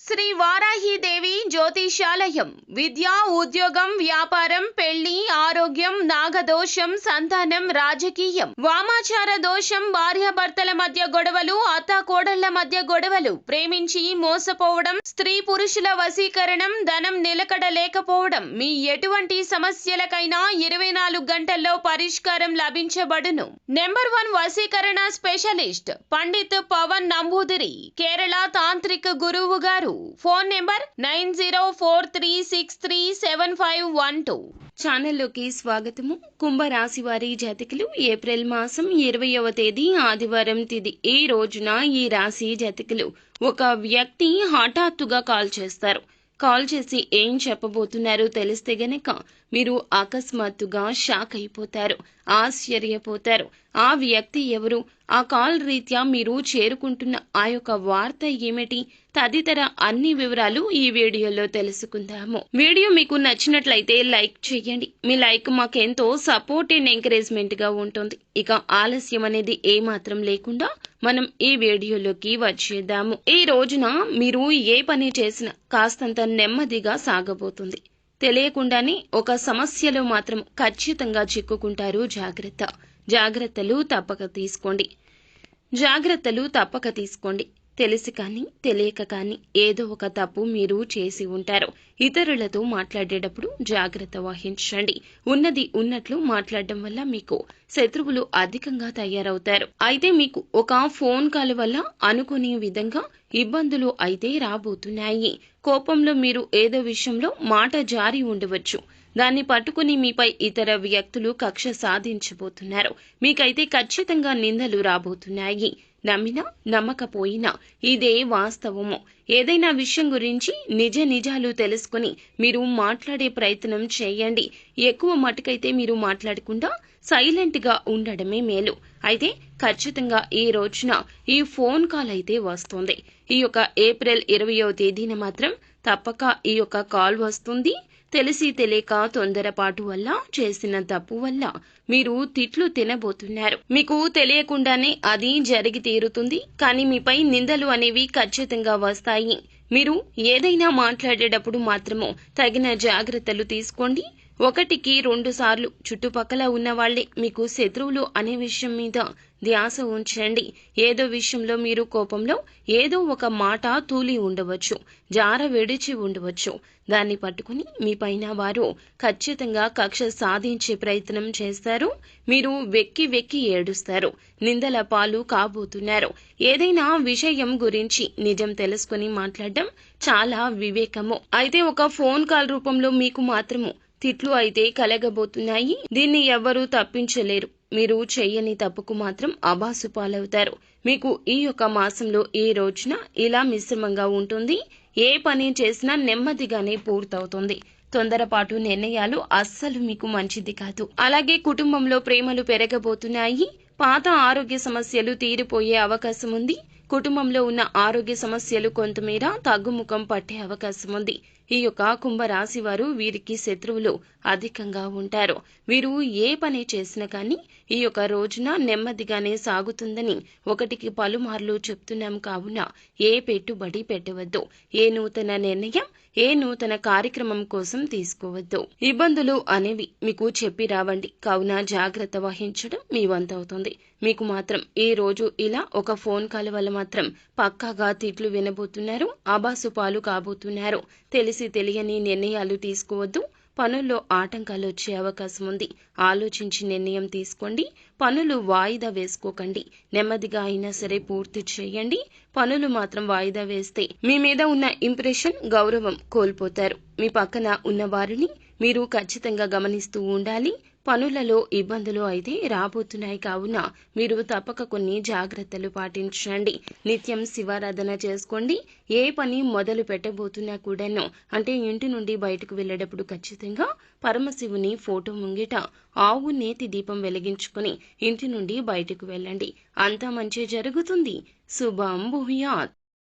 శ్రీ వారాహిదేవి జ్యోతిషాలయం విద్య, ఉద్యోగం, వ్యాపారం, పెళ్లి, ఆరోగ్యం, నాగదోషం, సంతానం, రాజకీయం, వామాచార దోషం, భార్యాభర్తల మధ్య గొడవలు, అత్తాకోడళ్ల మధ్య గొడవలు, ప్రేమించి మోసపోవడం, స్త్రీ పురుషుల వశీకరణం, ధనం నిలకడ లేకపోవడం, మీ ఎటువంటి సమస్యలకైనా 24 గంటల్లో పరిష్కారం లభించబడును. నెంబర్ 1 వశీకరణ స్పెషలిస్ట్ పండిత్ పవన్ నంబూదిరి, కేరళ తాంత్రిక గురువు గారు. Phone number 9043637512. ఛానల్లోకి స్వాగతము. కుంభరాశి వారి జాతకులు ఏప్రిల్ మాసం 20వ తేదీ ఆదివారం తిథి. ఈ రోజున ఈ రాశి జాతకులు ఒక వ్యక్తి హఠాత్తుగా కాల్ చేస్తారు. కాల్ చేసి ఏం చెప్పబోతున్నారో తెలిస్తే గనక మీరు అకస్మాత్తుగా షాక్ అయిపోతారు, ఆశ్చర్యపోతారు. ఆ వ్యక్తి ఎవరు, ఆ కాల్ రీత్యా మీరు చేరుకుంటున్న ఆ యొక్క వార్త ఏమిటి, తదితర అన్ని వివరాలు ఈ వీడియోలో తెలుసుకుందాము. వీడియో మీకు నచ్చినట్లయితే లైక్ చేయండి. మీ లైక్ మాకెంతో సపోర్ట్ అండ్ ఎంకరేజ్మెంట్ గా ఉంటుంది. ఇక ఆలస్యం అనేది ఏమాత్రం లేకుండా మనం ఈ వీడియోలోకి వచ్చేద్దాము. ఈ రోజున మీరు ఏ పని చేసినా కాస్తంత నెమ్మదిగా సాగబోతుంది. తెలియకుండానే ఒక సమస్యలో మాత్రం ఖచ్చితంగా చిక్కుకుంటారు. జాగ్రత్తలు తప్పక తీసుకోండి. తెలిసి కానీ తెలియక కానీ ఏదో ఒక తప్పు మీరు చేసి ఉంటారు. ఇతరులతో మాట్లాడేటప్పుడు జాగ్రత్త వహించండి. ఉన్నది ఉన్నట్లు మాట్లాడడం వల్ల మీకు శత్రువులు అధికంగా తయారవుతారు. అయితే మీకు ఒక ఫోన్ కాల్ వల్ల అనుకోని విధంగా ఇబ్బందులు అయితే రాబోతున్నాయి. కోపంలో మీరు ఏదో విషయంలో మాట జారి ఉండవచ్చు. దాన్ని పట్టుకుని మీపై ఇతర వ్యక్తులు కక్ష సాధించబోతున్నారు. మీకైతే ఖచ్చితంగా నిందలు రాబోతున్నాయి. నమ్మినా నమ్మకపోయినా ఇదే వాస్తవము. ఏదైనా విషయం గురించి నిజాలు తెలుసుకుని మీరు మాట్లాడే ప్రయత్నం చేయండి. ఎక్కువ మటుకైతే మీరు మాట్లాడకుండా సైలెంట్ గా ఉండడమే మేలు. అయితే ఖచ్చితంగా ఈ రోజున ఈ ఫోన్ కాల్ అయితే వస్తుంది. ఈ యొక్క ఏప్రిల్ 20వ తేదీన మాత్రం తప్పక ఈ యొక్క కాల్ వస్తుంది. తెలిసి తెలియక తొందరపాటు వల్ల చేసిన తప్పు వల్ల మీరు తిట్లు తినబోతున్నారు. మీకు తెలియకుండానే అది జరిగి తీరుతుంది. కానీ మీపై నిందలు అనేవి ఖచ్చితంగా వస్తాయి. మీరు ఏదైనా మాట్లాడేటప్పుడు మాత్రము తగిన జాగ్రత్తలు తీసుకోండి. 1కి 2 సార్లు చుట్టుపక్కల ఉన్న వాళ్లే మీకు శత్రువులు అనే విషయం మీద ధ్యాస ఉంచండి. ఏదో విషయంలో మీరు కోపంలో ఏదో ఒక మాట తూలి ఉండవచ్చు, జార విడిచి ఉండవచ్చు. దాన్ని పట్టుకుని మీ పైన వారు ఖచ్చితంగా కక్ష సాధించే ప్రయత్నం చేస్తారు. మీరు వెక్కి ఏడుస్తారు, నిందల పాలు కాబోతున్నారు. ఏదైనా విషయం గురించి నిజం తెలుసుకుని మాట్లాడడం చాలా వివేకము. అయితే ఒక ఫోన్ కాల్ రూపంలో మీకు మాత్రము తిట్లు అయితే కలగబోతున్నాయి. దీన్ని ఎవ్వరూ తప్పించలేరు. మీరు చెయ్యని తప్పుకు మాత్రం అబాసు పాలవుతారు. మీకు ఈ యొక్క మాసంలో ఈ రోజున ఇలా మిశ్రమంగా ఉంటుంది. ఏ పని చేసినా నెమ్మదిగానే పూర్తవుతుంది. తొందరపాటు నిర్ణయాలు అస్సలు మీకు మంచిది కాదు. అలాగే కుటుంబంలో ప్రేమలు పెరగబోతున్నాయి. పాత ఆరోగ్య సమస్యలు తీరిపోయే అవకాశం ఉంది. కుటుంబంలో ఉన్న ఆరోగ్య సమస్యలు కొంతమేర తగ్గుముఖం పట్టే అవకాశం ఉంది. ఈ యొక్క కుంభరాశి వారు వీరికి శత్రువులు అధికంగా ఉంటారు. వీరు ఏ పని చేసినా కానీ ఈ యొక్క రోజున నెమ్మదిగానే సాగుతుందని 1కి పలుమార్లు చెప్తున్నాం. కావున ఏ పెట్టుబడి పెట్టవద్దు. ఏ నూతన నిర్ణయం, ఏ నూతన కార్యక్రమం కోసం తీసుకోవద్దు. ఇబ్బందులు అనేవి మీకు చెప్పి రావండి. కావున జాగ్రత్త వహించడం మీ వంతవుతుంది. మీకు మాత్రం ఈ రోజు ఇలా ఒక ఫోన్ కాల్ వల్ల మాత్రం పక్కాగా తిట్లు వినబోతున్నారు, ఆబాసు పాలు కాబోతున్నారు. తెలిసి తెలియని నిర్ణయాలు తీసుకోవద్దు. పనుల్లో ఆటంకాలు వచ్చే అవకాశం ఉంది. ఆలోచించి నిర్ణయం తీసుకోండి. పనులు వాయిదా వేసుకోకండి. నెమ్మదిగా అయినా సరే పూర్తి చేయండి. పనులు మాత్రం వాయిదా వేస్తే మీ మీద ఉన్న ఇంప్రెషన్, గౌరవం కోల్పోతారు. మీ పక్కన ఉన్న వారిని మీరు ఖచ్చితంగా గమనిస్తూ ఉండాలి. పనులలో ఇబ్బందులు అయితే రాబోతున్నాయి. కావున మీరు తప్పక కొన్ని జాగ్రత్తలు పాటించండి. నిత్యం శివారాధన చేసుకోండి. ఏ పని మొదలు పెట్టబోతున్నా కూడాను, అంటే ఇంటి నుండి బయటకు వెళ్లేటప్పుడు ఖచ్చితంగా పరమశివుని ఫోటో ముంగిట ఆవు నేతి దీపం వెలిగించుకుని ఇంటి నుండి బయటకు వెళ్ళండి. అంతా మంచి జరుగుతుంది. శుభం భూయాత్.